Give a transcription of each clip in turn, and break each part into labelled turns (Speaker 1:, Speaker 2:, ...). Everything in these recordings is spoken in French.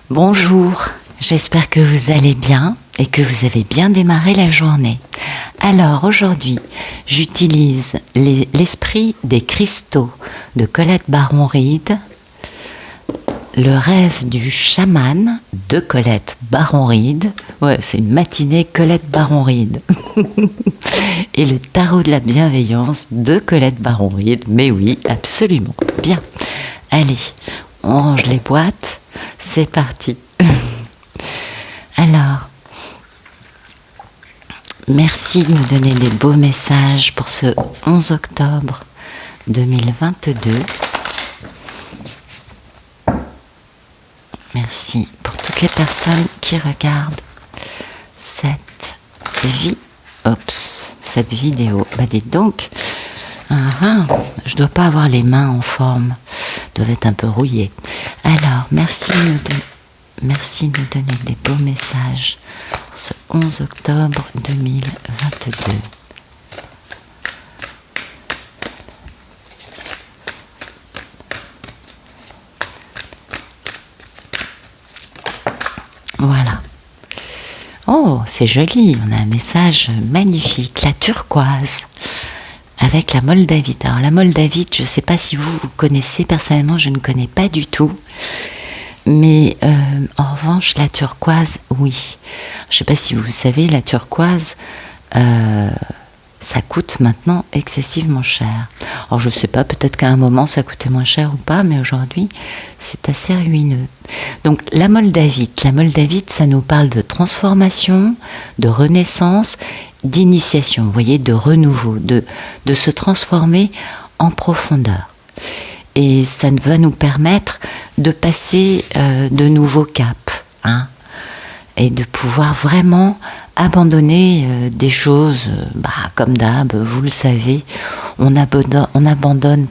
Speaker 1: Bonjour, j'espère que vous allez bien et que vous avez bien démarré la journée. Alors aujourd'hui, j'utilise l'esprit des cristaux de Colette Baron-Reid, le rêve du chaman de Colette Baron-Reid. Ouais, c'est une matinée Colette Baron-Reid. Et le tarot de la bienveillance de Colette Baron-Reid. Mais oui, absolument. Bien. Allez, on range les boîtes. C'est parti. Alors, merci de nous donner des beaux messages pour ce 11 octobre 2022. Merci pour toutes les personnes qui regardent cette vidéo. Bah dites donc, je dois pas avoir les mains en forme, doivent être un peu rouillées. Alors, merci de nous donner des beaux messages pour ce 11 octobre 2022. Voilà. Oh, c'est joli, on a un message magnifique, la turquoise, avec la moldavite. Alors la moldavite, je ne sais pas si vous connaissez, personnellement je ne connais pas du tout. Mais en revanche, la turquoise, oui. Je ne sais pas si vous savez, la turquoise, ça coûte maintenant excessivement cher. Alors je ne sais pas, peut-être qu'à un moment ça coûtait moins cher ou pas, mais aujourd'hui c'est assez ruineux. Donc la moldavite, ça nous parle de transformation, de renaissance, d'initiation, vous voyez, de renouveau, de se transformer en profondeur. Et ça va nous permettre de passer de nouveaux caps, et de pouvoir vraiment abandonner des choses, comme d'hab, vous le savez, on abandonne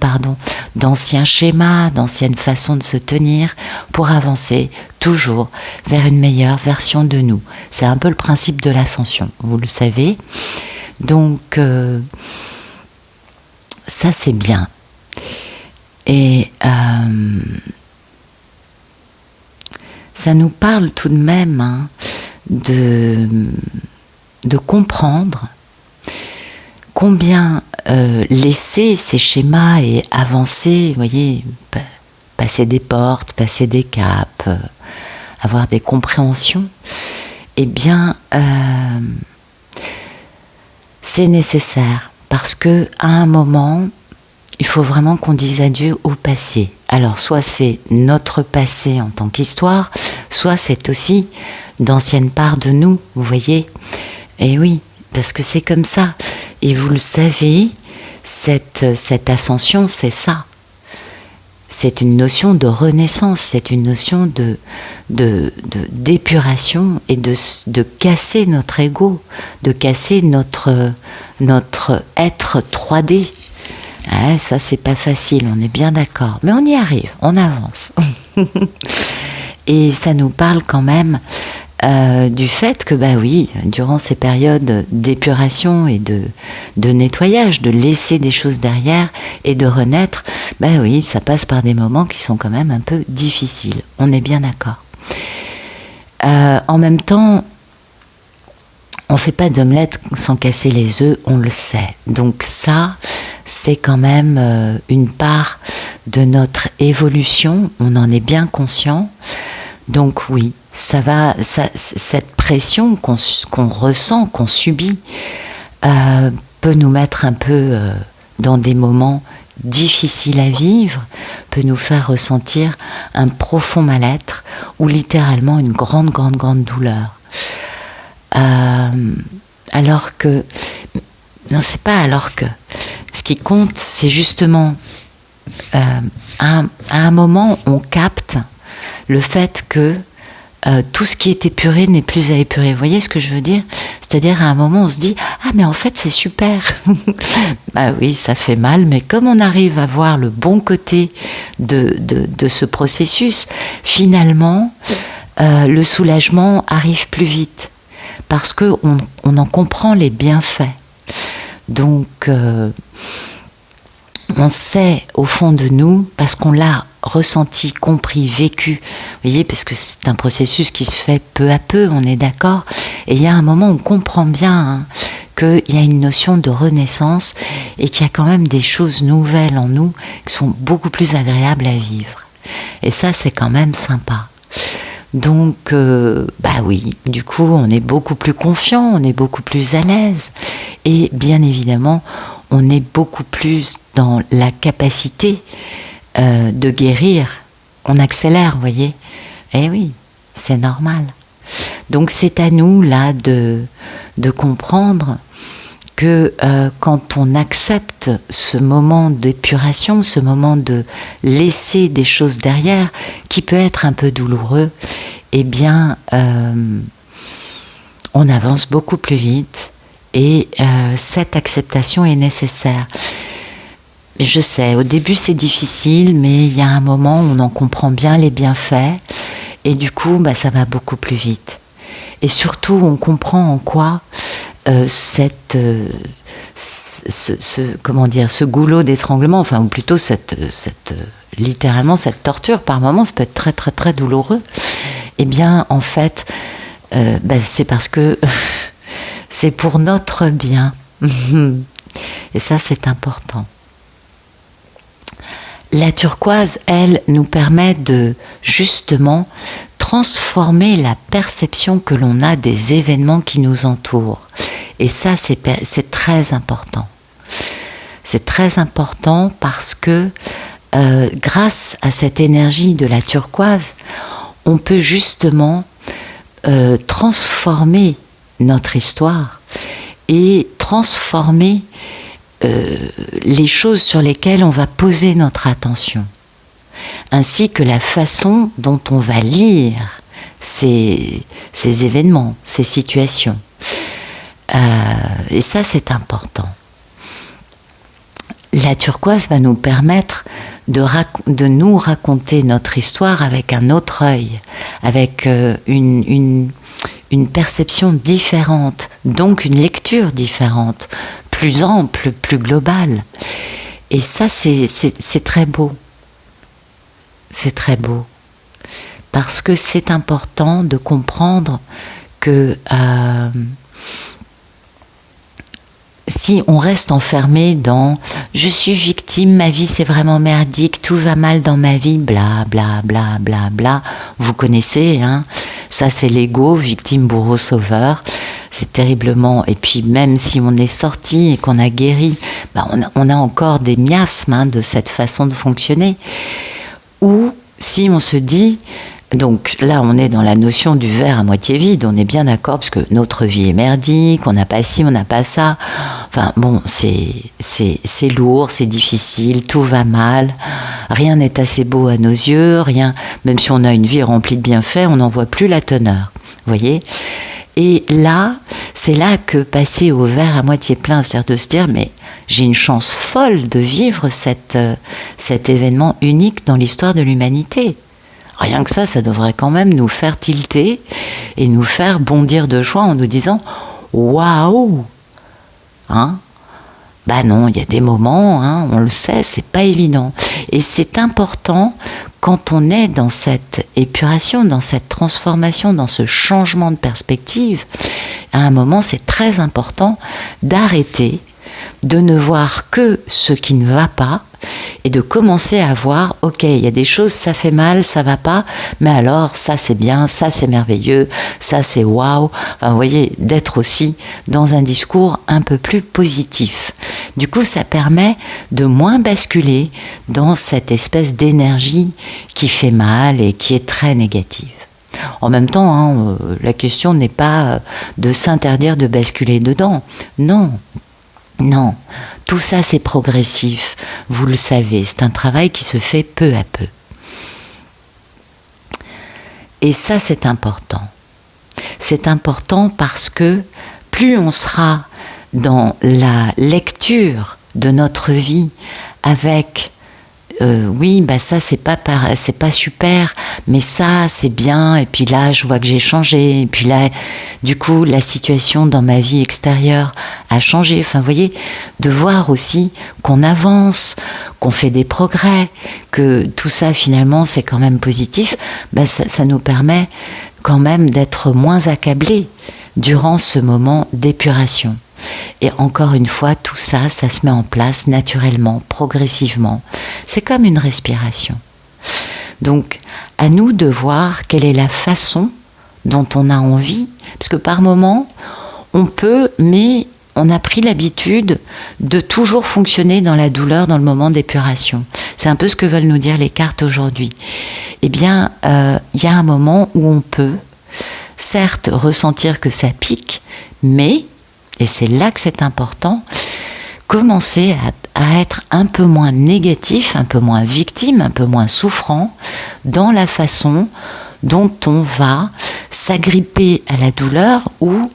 Speaker 1: d'anciens schémas, d'anciennes façons de se tenir pour avancer toujours vers une meilleure version de nous. C'est un peu le principe de l'ascension, vous le savez. Donc, ça c'est bien. Et ça nous parle tout de même de comprendre combien laisser ces schémas et avancer, vous voyez, passer des portes, passer des caps, avoir des compréhensions, eh bien, c'est nécessaire parce que à un moment, il faut vraiment qu'on dise adieu au passé. Alors, soit c'est notre passé en tant qu'histoire, soit c'est aussi d'anciennes parts de nous, vous voyez. Et oui, parce que c'est comme ça. Et vous le savez, cette ascension, c'est ça. C'est une notion de renaissance, c'est une notion d'épuration et de casser notre ego, de casser notre être 3D. Ah, ça, c'est pas facile, on est bien d'accord. Mais on y arrive, on avance. Et ça nous parle quand même du fait que, oui, durant ces périodes d'épuration et de nettoyage, de laisser des choses derrière et de renaître, oui, ça passe par des moments qui sont quand même un peu difficiles. On est bien d'accord. En même temps, on ne fait pas d'omelette sans casser les œufs, on le sait. Donc ça, c'est quand même une part de notre évolution, on en est bien conscient. Donc oui, cette pression qu'on ressent, qu'on subit, peut nous mettre un peu dans des moments difficiles à vivre, peut nous faire ressentir un profond mal-être ou littéralement une grande douleur. Alors que, non, c'est pas alors que, ce qui compte, c'est justement à un moment on capte le fait que tout ce qui est épuré n'est plus à épurer. Vous voyez ce que je veux dire? C'est-à-dire à un moment on se dit « Ah mais en fait c'est super !» Oui, ça fait mal, mais comme on arrive à voir le bon côté de ce processus, finalement le soulagement arrive plus vite parce qu'on en comprend les bienfaits. Donc on sait au fond de nous, parce qu'on l'a ressenti, compris, vécu. Vous voyez, parce que c'est un processus qui se fait peu à peu, on est d'accord. Et il y a un moment où on comprend bien qu'il y a une notion de renaissance et qu'il y a quand même des choses nouvelles en nous qui sont beaucoup plus agréables à vivre. Et ça, c'est quand même sympa. Donc, oui, du coup, on est beaucoup plus confiant, on est beaucoup plus à l'aise. Et bien évidemment, on est beaucoup plus dans la capacité de guérir. On accélère, vous voyez. Eh oui, c'est normal. Donc, c'est à nous, là, de comprendre que quand on accepte ce moment d'épuration, ce moment de laisser des choses derrière, qui peut être un peu douloureux, eh bien, on avance beaucoup plus vite et cette acceptation est nécessaire. Je sais, au début c'est difficile, mais il y a un moment où on en comprend bien les bienfaits et du coup, ça va beaucoup plus vite. Et surtout, on comprend en quoi ce goulot d'étranglement, ou plutôt littéralement cette torture, par moments, ça peut être très très très douloureux. Eh bien, en fait, c'est parce que c'est pour notre bien. Et ça, c'est important. La turquoise, elle, nous permet de, justement, transformer la perception que l'on a des événements qui nous entourent. Et ça, c'est très important. C'est très important parce que grâce à cette énergie de la turquoise, on peut justement transformer notre histoire et transformer les choses sur lesquelles on va poser notre attention, ainsi que la façon dont on va lire ces événements, ces situations. Et ça, c'est important. La turquoise va nous permettre de nous raconter notre histoire avec un autre œil, avec une perception différente, donc une lecture différente, plus ample, plus globale. Et ça, c'est très beau. C'est très beau. Parce que c'est important de comprendre que si on reste enfermé dans « je suis victime, ma vie c'est vraiment merdique, tout va mal dans ma vie, bla bla bla bla bla », vous connaissez, hein, ça c'est l'ego, victime, bourreau, sauveur, c'est terriblement, et puis même si on est sorti et qu'on a guéri, on a encore des miasmes de cette façon de fonctionner. Ou si on se dit... Donc là, on est dans la notion du verre à moitié vide, on est bien d'accord, parce que notre vie est merdique, on n'a pas ci, on n'a pas ça. Enfin bon, c'est lourd, c'est difficile, tout va mal, rien n'est assez beau à nos yeux, rien, même si on a une vie remplie de bienfaits, on n'en voit plus la teneur, vous voyez ? Et là, c'est là que passer au verre à moitié plein, c'est-à-dire de se dire, mais j'ai une chance folle de vivre cet événement unique dans l'histoire de l'humanité. Rien que ça devrait quand même nous faire tilter et nous faire bondir de joie en nous disant « Waouh !» Hein ? Non, il y a des moments, hein, on le sait, c'est pas évident. Et c'est important quand on est dans cette épuration, dans cette transformation, dans ce changement de perspective. À un moment, c'est très important d'arrêter, de ne voir que ce qui ne va pas et de commencer à voir, ok, il y a des choses, ça fait mal, ça va pas, mais alors ça c'est bien, ça c'est merveilleux, ça c'est waouh. Enfin, vous voyez, d'être aussi dans un discours un peu plus positif. Du coup, ça permet de moins basculer dans cette espèce d'énergie qui fait mal et qui est très négative. En même temps, hein, la question n'est pas de s'interdire de basculer dedans. Non. Non, tout ça c'est progressif, vous le savez, c'est un travail qui se fait peu à peu. Et ça c'est important. C'est important parce que plus on sera dans la lecture de notre vie avec oui, bah ça c'est pas super, mais ça c'est bien. Et puis là, je vois que j'ai changé. Et puis là, du coup, la situation dans ma vie extérieure a changé. Enfin, vous voyez, de voir aussi qu'on avance, qu'on fait des progrès, que tout ça finalement c'est quand même positif. Bah ça nous permet quand même d'être moins accablés durant ce moment d'épuration. Et encore une fois, tout ça, ça se met en place naturellement, progressivement. C'est comme une respiration. Donc, à nous de voir quelle est la façon dont on a envie, parce que par moment, on peut, mais on a pris l'habitude de toujours fonctionner dans la douleur dans le moment d'épuration. C'est un peu ce que veulent nous dire les cartes aujourd'hui. Eh bien, y a un moment où on peut, certes, ressentir que ça pique, mais et c'est là que c'est important, commencer à être un peu moins négatif, un peu moins victime, un peu moins souffrant dans la façon dont on va s'agripper à la douleur ou,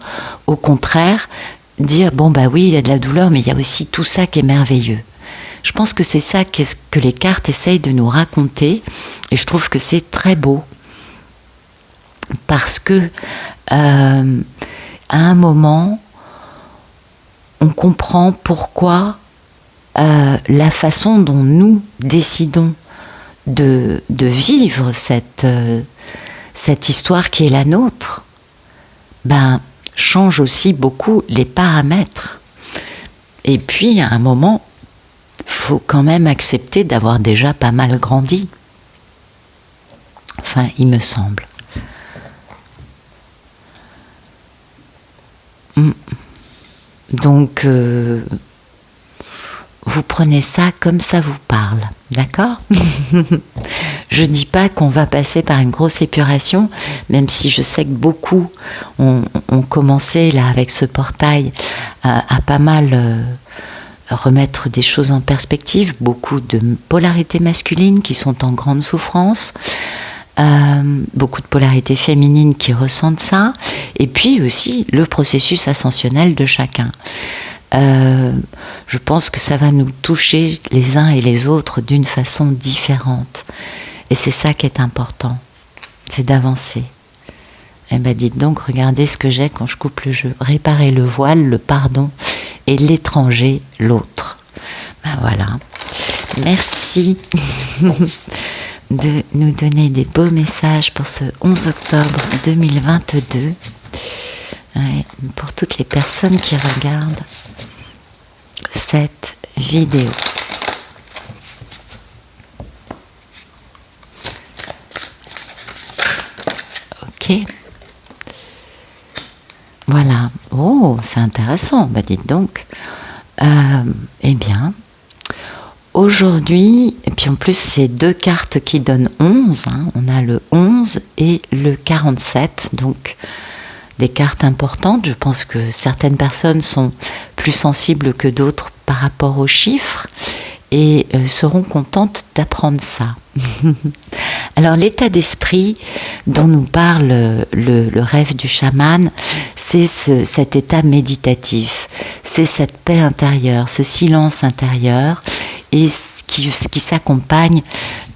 Speaker 1: au contraire, dire « bon bah oui, il y a de la douleur, mais il y a aussi tout ça qui est merveilleux ». Je pense que c'est ça que les cartes essayent de nous raconter et je trouve que c'est très beau parce que à un moment, on comprend pourquoi la façon dont nous décidons de vivre cette histoire qui est la nôtre, ben, change aussi beaucoup les paramètres. Et puis, à un moment, il faut quand même accepter d'avoir déjà pas mal grandi. Enfin, il me semble. Donc, vous prenez ça comme ça vous parle, d'accord? Je ne dis pas qu'on va passer par une grosse épuration, même si je sais que beaucoup ont commencé là avec ce portail à pas mal remettre des choses en perspective, beaucoup de polarités masculines qui sont en grande souffrance. Beaucoup de polarités féminines qui ressentent ça, et puis aussi le processus ascensionnel de chacun. Je pense que ça va nous toucher les uns et les autres d'une façon différente. Et c'est ça qui est important, c'est d'avancer. Eh bien dites donc, regardez ce que j'ai quand je coupe le jeu. Réparer le voile, le pardon, et l'étranger, l'autre. Ben voilà. Merci de nous donner des beaux messages pour ce 11 octobre 2022. Ouais, pour toutes les personnes qui regardent cette vidéo. Ok. Voilà. Oh, c'est intéressant. Bah dites donc. Eh bien, aujourd'hui, et puis en plus c'est deux cartes qui donnent 11, hein, on a le 11 et le 47, donc des cartes importantes. Je pense que certaines personnes sont plus sensibles que d'autres par rapport aux chiffres et seront contentes d'apprendre ça. Alors l'état d'esprit dont nous parle le rêve du chaman, c'est cet état méditatif, c'est cette paix intérieure, ce silence intérieur et ce qui s'accompagne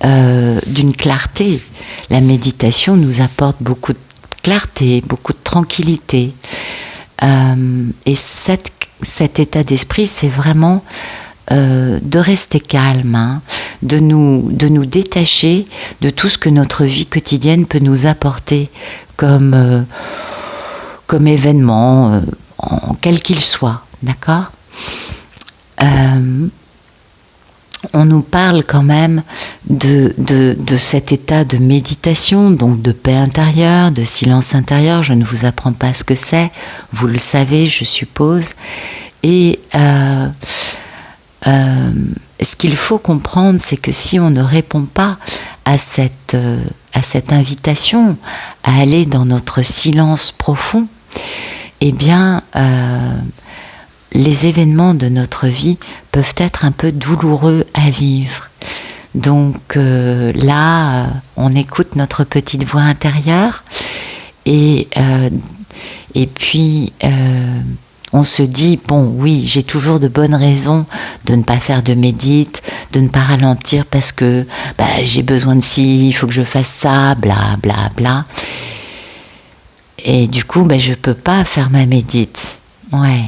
Speaker 1: d'une clarté. La méditation nous apporte beaucoup de clarté, beaucoup de tranquillité. Et cet état d'esprit, c'est vraiment de rester calme, hein, de nous détacher de tout ce que notre vie quotidienne peut nous apporter comme événement, quel qu'il soit, d'accord ? On nous parle quand même de cet état de méditation, donc de paix intérieure, de silence intérieur. Je ne vous apprends pas ce que c'est, vous le savez, je suppose. Et ce qu'il faut comprendre, c'est que si on ne répond pas à cette invitation à aller dans notre silence profond, eh bien, les événements de notre vie peuvent être un peu douloureux à vivre. Donc là, on écoute notre petite voix intérieure et puis On se dit, bon, oui, j'ai toujours de bonnes raisons de ne pas faire de médite, de ne pas ralentir parce que j'ai besoin de ci, il faut que je fasse ça, bla bla bla. Et du coup, je peux pas faire ma médite. Ouais.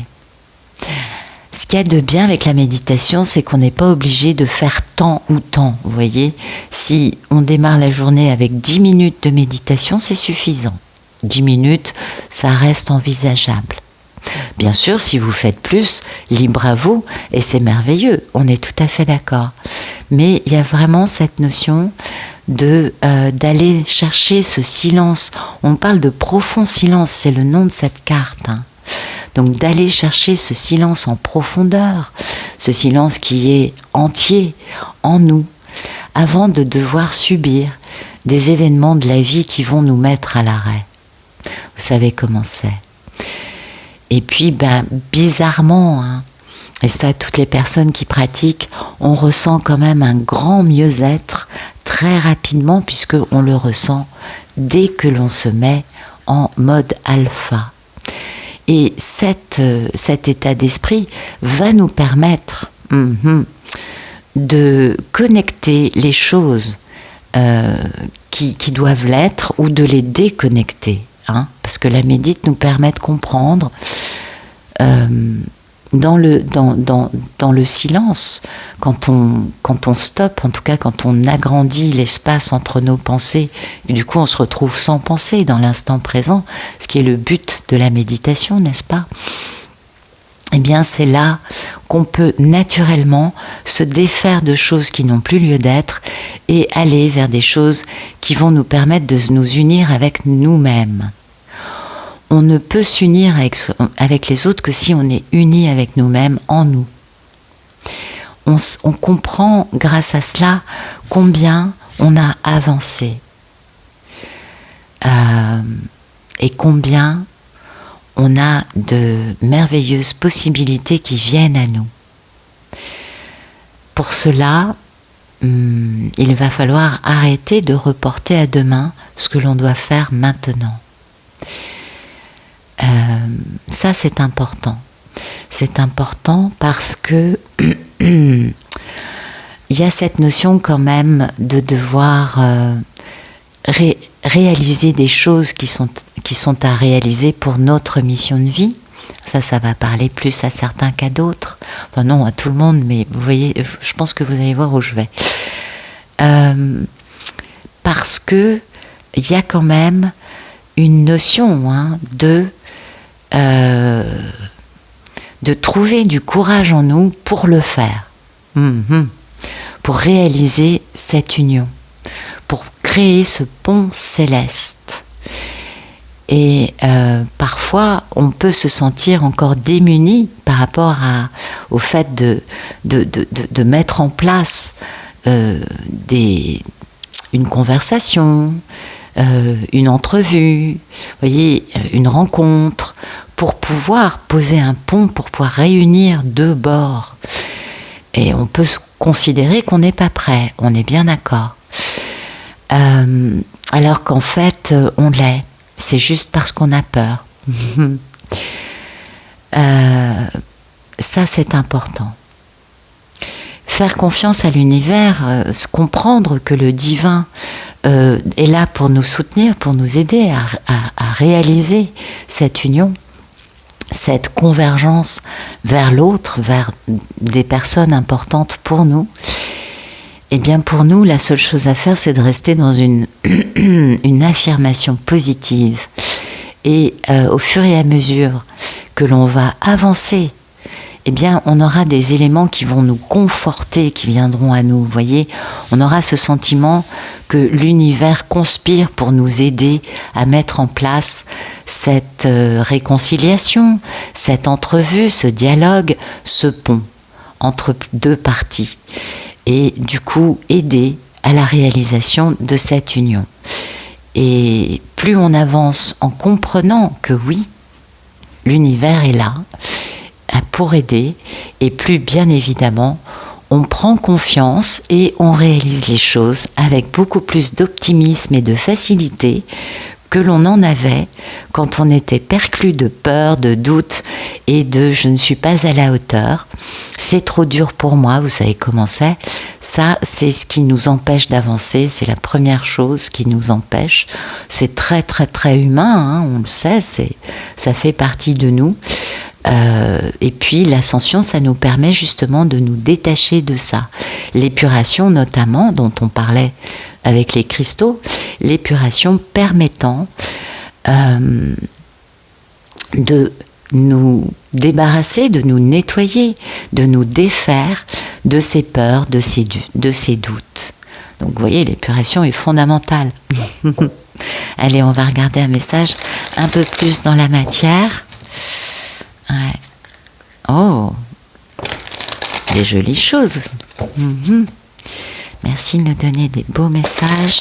Speaker 1: Ce qu'il y a de bien avec la méditation, c'est qu'on n'est pas obligé de faire tant ou tant. Vous voyez, si on démarre la journée avec 10 minutes de méditation, c'est suffisant. 10 minutes, ça reste envisageable. Bien sûr, si vous faites plus, libre à vous, et c'est merveilleux, on est tout à fait d'accord. Mais il y a vraiment cette notion d'aller chercher ce silence. On parle de profond silence, c'est le nom de cette carte. Donc d'aller chercher ce silence en profondeur, ce silence qui est entier en nous, avant de devoir subir des événements de la vie qui vont nous mettre à l'arrêt. Vous savez comment c'est. Et puis, bizarrement, et ça, toutes les personnes qui pratiquent, on ressent quand même un grand mieux-être très rapidement, puisqu'on le ressent dès que l'on se met en mode alpha. Et cet état d'esprit va nous permettre de connecter les choses qui doivent l'être ou de les déconnecter. Parce que la médite nous permet de comprendre dans le silence, quand on stoppe, en tout cas quand on agrandit l'espace entre nos pensées, et du coup on se retrouve sans pensée dans l'instant présent, ce qui est le but de la méditation, n'est-ce pas ? Eh bien c'est là qu'on peut naturellement se défaire de choses qui n'ont plus lieu d'être et aller vers des choses qui vont nous permettre de nous unir avec nous-mêmes. On ne peut s'unir avec les autres que si on est uni avec nous-mêmes, en nous. On comprend grâce à cela combien on a avancé et combien on a de merveilleuses possibilités qui viennent à nous. Pour cela, il va falloir arrêter de reporter à demain ce que l'on doit faire maintenant. Ça, c'est important. C'est important parce que il y a cette notion quand même de devoir réaliser des choses qui sont à réaliser pour notre mission de vie. Ça va parler plus à certains qu'à d'autres. Enfin non, à tout le monde, mais vous voyez, je pense que vous allez voir où je vais. Parce que il y a quand même une notion de trouver du courage en nous pour le faire, pour réaliser cette union, pour créer ce pont céleste. Et parfois, on peut se sentir encore démuni par rapport au fait de mettre en place une conversation, une entrevue, voyez, une rencontre, pour pouvoir poser un pont, pour pouvoir réunir deux bords. Et on peut considérer qu'on n'est pas prêt, on est bien d'accord. Alors qu'en fait, on l'est. C'est juste parce qu'on a peur. Ça, c'est important. Faire confiance à l'univers, comprendre que le divin est là pour nous soutenir, pour nous aider à réaliser cette union, cette convergence vers l'autre, vers des personnes importantes pour nous. Eh bien pour nous, la seule chose à faire, c'est de rester dans une affirmation positive. Et au fur et à mesure que l'on va avancer, eh bien on aura des éléments qui vont nous conforter, qui viendront à nous. Vous voyez, on aura ce sentiment que l'univers conspire pour nous aider à mettre en place cette réconciliation, cette entrevue, ce dialogue, ce pont entre deux parties. Et du coup aider à la réalisation de cette union. Et plus on avance en comprenant que oui, l'univers est là pour aider, et plus bien évidemment on prend confiance et on réalise les choses avec beaucoup plus d'optimisme et de facilité, que l'on en avait quand on était perclus de peur, de doute et de je ne suis pas à la hauteur. C'est trop dur pour moi, vous savez comment c'est. Ça, c'est ce qui nous empêche d'avancer, c'est la première chose qui nous empêche. C'est très très très humain, hein, on le sait, ça fait partie de nous. Et puis l'ascension, ça nous permet justement de nous détacher de ça. L'épuration notamment, dont on parlait avec les cristaux, l'épuration permettant de nous débarrasser, de nous nettoyer, de nous défaire de ces peurs, de ces doutes. Donc vous voyez, l'épuration est fondamentale. Allez, on va regarder un message un peu plus dans la matière. Ouais. Oh, des jolies choses. Merci de nous donner des beaux messages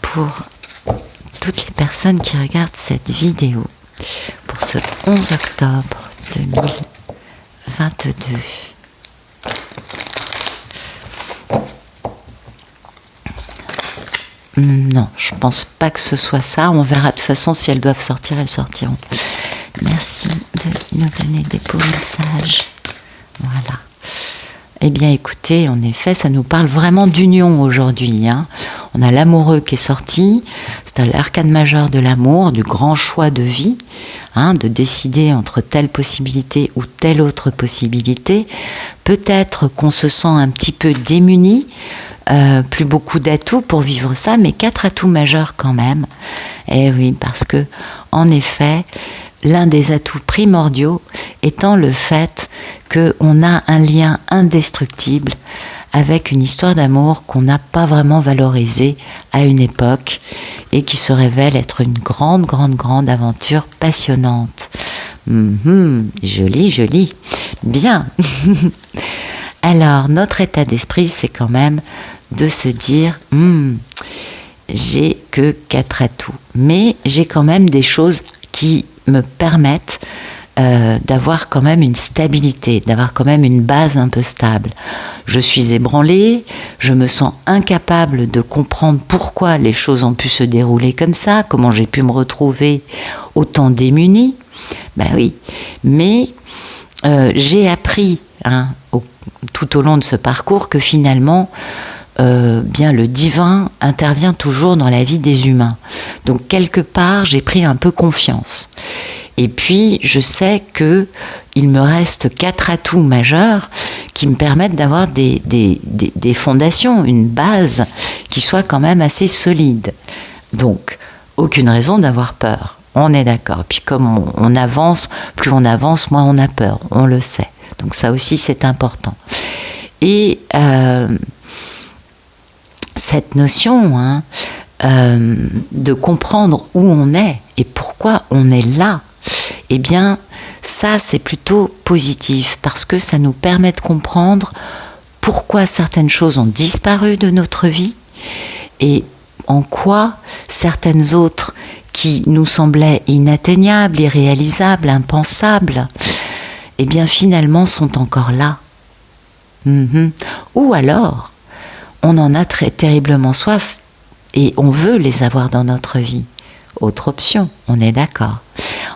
Speaker 1: pour toutes les personnes qui regardent cette vidéo pour ce 11 octobre 2022. Non, je pense pas que ce soit ça. On verra de toute façon si elles doivent sortir, elles sortiront. Merci de nous donner des beaux messages. Voilà. Eh bien, écoutez, en effet, ça nous parle vraiment d'union aujourd'hui. Hein. On a l'amoureux qui est sorti. C'est l'arcane majeur de l'amour, du grand choix de vie, hein, de décider entre telle possibilité ou telle autre possibilité. Peut-être qu'on se sent un petit peu démuni, plus beaucoup d'atouts pour vivre ça, mais 4 atouts majeurs quand même. Eh oui, parce que, en effet, l'un des atouts primordiaux étant le fait qu'on a un lien indestructible avec une histoire d'amour qu'on n'a pas vraiment valorisée à une époque et qui se révèle être une grande, grande, grande aventure passionnante. Joli, joli. Bien. Alors, notre état d'esprit, c'est quand même de se dire j'ai que 4 atouts, mais j'ai quand même des choses qui me permettent d'avoir quand même une stabilité, d'avoir quand même une base un peu stable. Je suis ébranlée, je me sens incapable de comprendre pourquoi les choses ont pu se dérouler comme ça, comment j'ai pu me retrouver autant démunie. Ben oui, mais j'ai appris tout au long de ce parcours que finalement, bien le divin intervient toujours dans la vie des humains. Donc quelque part, j'ai pris un peu confiance. Et puis, je sais que il me reste 4 atouts majeurs qui me permettent d'avoir des fondations, une base qui soit quand même assez solide. Donc, aucune raison d'avoir peur. On est d'accord. Puis comme on avance, plus on avance, moins on a peur. On le sait. Donc ça aussi, c'est important. Et cette notion de comprendre où on est et pourquoi on est là, eh bien, ça, c'est plutôt positif parce que ça nous permet de comprendre pourquoi certaines choses ont disparu de notre vie et en quoi certaines autres qui nous semblaient inatteignables, irréalisables, impensables, eh bien, finalement, sont encore là. Ou alors, on en a très terriblement soif et on veut les avoir dans notre vie. Autre option, on est d'accord.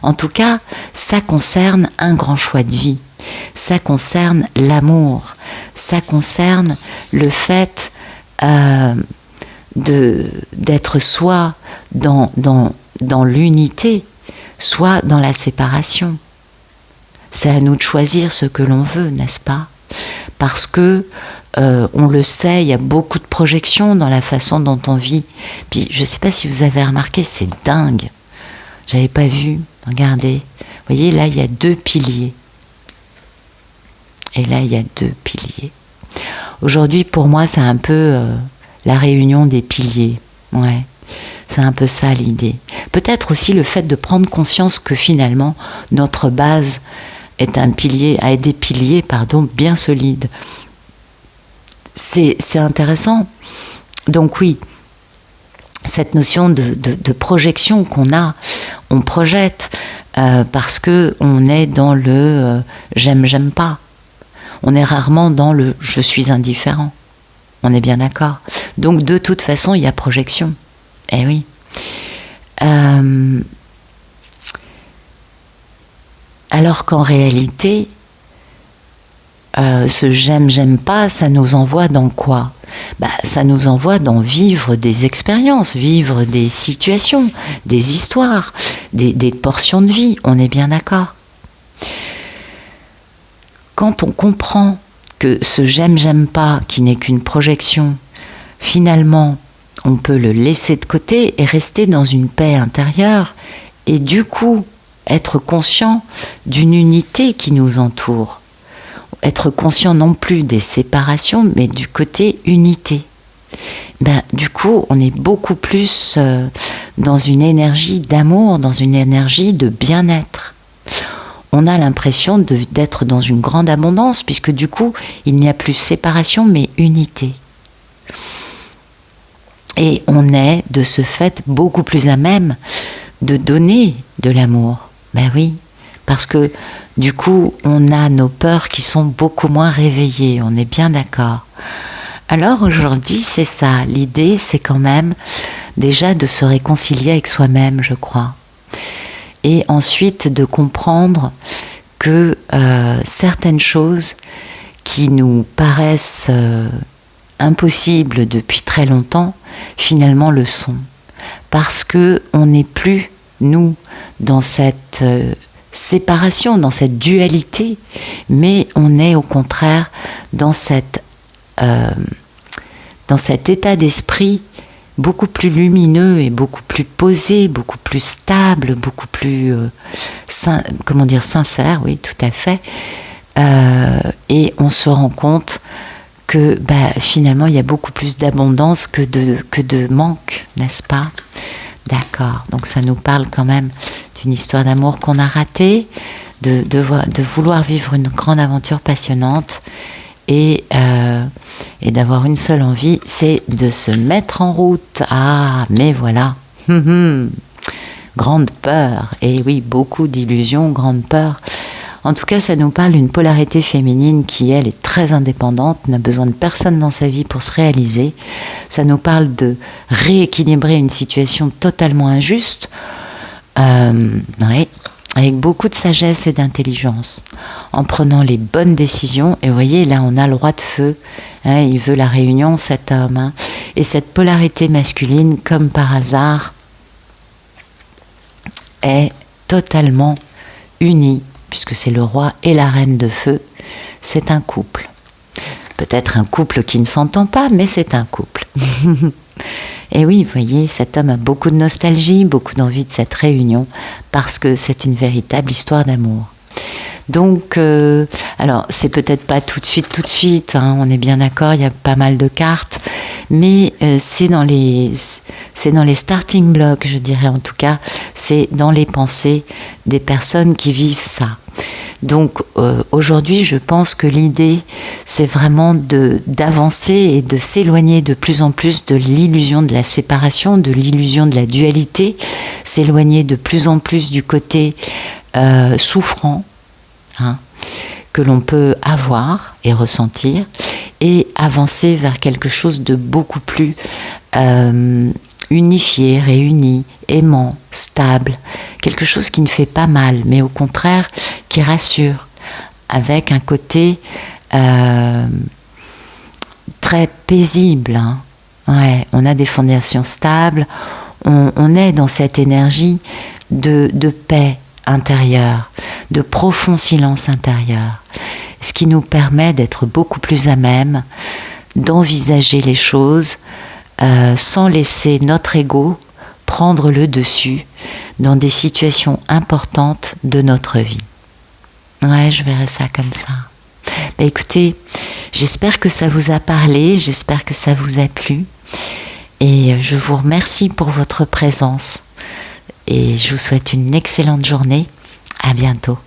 Speaker 1: En tout cas, ça concerne un grand choix de vie. Ça concerne l'amour. Ça concerne le fait d'être soit dans l'unité, soit dans la séparation. C'est à nous de choisir ce que l'on veut, n'est-ce pas ? Parce que, on le sait, il y a beaucoup de projections dans la façon dont on vit. Puis, je ne sais pas si vous avez remarqué, c'est dingue. J'avais pas vu. Regardez. Vous voyez, là, il y a 2 piliers. Et là, il y a 2 piliers. Aujourd'hui, pour moi, c'est un peu la réunion des piliers. Ouais. C'est un peu ça l'idée. Peut-être aussi le fait de prendre conscience que finalement, notre base a des piliers bien solides. C'est intéressant. Donc oui, cette notion de projection qu'on a, on projette parce que on est dans le j'aime pas. On est rarement dans le je suis indifférent. On est bien d'accord. Donc de toute façon, il y a projection. Eh oui. Alors qu'en réalité, ce j'aime pas, ça nous envoie dans quoi? Ça nous envoie dans vivre des expériences, vivre des situations, des histoires, des portions de vie, on est bien d'accord. Quand on comprend que ce j'aime pas, qui n'est qu'une projection, finalement, on peut le laisser de côté et rester dans une paix intérieure et du coup être conscient d'une unité qui nous entoure. Être conscient non plus des séparations, mais du côté unité. Du coup, on est beaucoup plus dans une énergie d'amour, dans une énergie de bien-être. On a l'impression d'être dans une grande abondance, puisque du coup, il n'y a plus séparation, mais unité. Et on est, de ce fait, beaucoup plus à même de donner de l'amour. Oui, parce que du coup, on a nos peurs qui sont beaucoup moins réveillées, on est bien d'accord. Alors aujourd'hui, c'est ça. L'idée, c'est quand même déjà de se réconcilier avec soi-même, je crois. Et ensuite de comprendre que certaines choses qui nous paraissent impossibles depuis très longtemps, finalement le sont. Parce qu'on n'est plus, nous, dans cette séparation, dans cette dualité, mais on est au contraire dans cet état d'esprit beaucoup plus lumineux et beaucoup plus posé, beaucoup plus stable, beaucoup plus sincère, oui, tout à fait. Et on se rend compte que finalement il y a beaucoup plus d'abondance que de manque, n'est-ce pas? D'accord, donc ça nous parle quand même d'une histoire d'amour qu'on a ratée, de vouloir vivre une grande aventure passionnante et d'avoir une seule envie, c'est de se mettre en route. Ah, mais voilà, grande peur, et oui, beaucoup d'illusions, grande peur. En tout cas, ça nous parle d'une polarité féminine qui, elle, est très indépendante, n'a besoin de personne dans sa vie pour se réaliser. Ça nous parle de rééquilibrer une situation totalement injuste, avec beaucoup de sagesse et d'intelligence, en prenant les bonnes décisions. Et vous voyez, là, on a le roi de feu, il veut la réunion, cet homme. Et cette polarité masculine, comme par hasard, est totalement unie, puisque c'est le roi et la reine de feu, c'est un couple. Peut-être un couple qui ne s'entend pas, mais c'est un couple. Et oui, vous voyez, cet homme a beaucoup de nostalgie, beaucoup d'envie de cette réunion, parce que c'est une véritable histoire d'amour. Donc, alors, c'est peut-être pas tout de suite, on est bien d'accord, il y a pas mal de cartes, mais c'est dans les starting blocks, je dirais en tout cas, c'est dans les pensées des personnes qui vivent ça. Donc aujourd'hui, je pense que l'idée, c'est vraiment d'avancer et de s'éloigner de plus en plus de l'illusion de la séparation, de l'illusion de la dualité, s'éloigner de plus en plus du côté souffrant, que l'on peut avoir et ressentir, et avancer vers quelque chose de beaucoup plus unifié, réuni, aimant, stable, quelque chose qui ne fait pas mal, mais au contraire qui rassure, avec un côté très paisible. Ouais, on a des fondations stables, on est dans cette énergie de paix intérieure, de profond silence intérieur, ce qui nous permet d'être beaucoup plus à même d'envisager les choses sans laisser notre ego prendre le dessus dans des situations importantes de notre vie. Ouais, je verrais ça comme ça. Écoutez, j'espère que ça vous a parlé, j'espère que ça vous a plu, et je vous remercie pour votre présence, et je vous souhaite une excellente journée. À bientôt.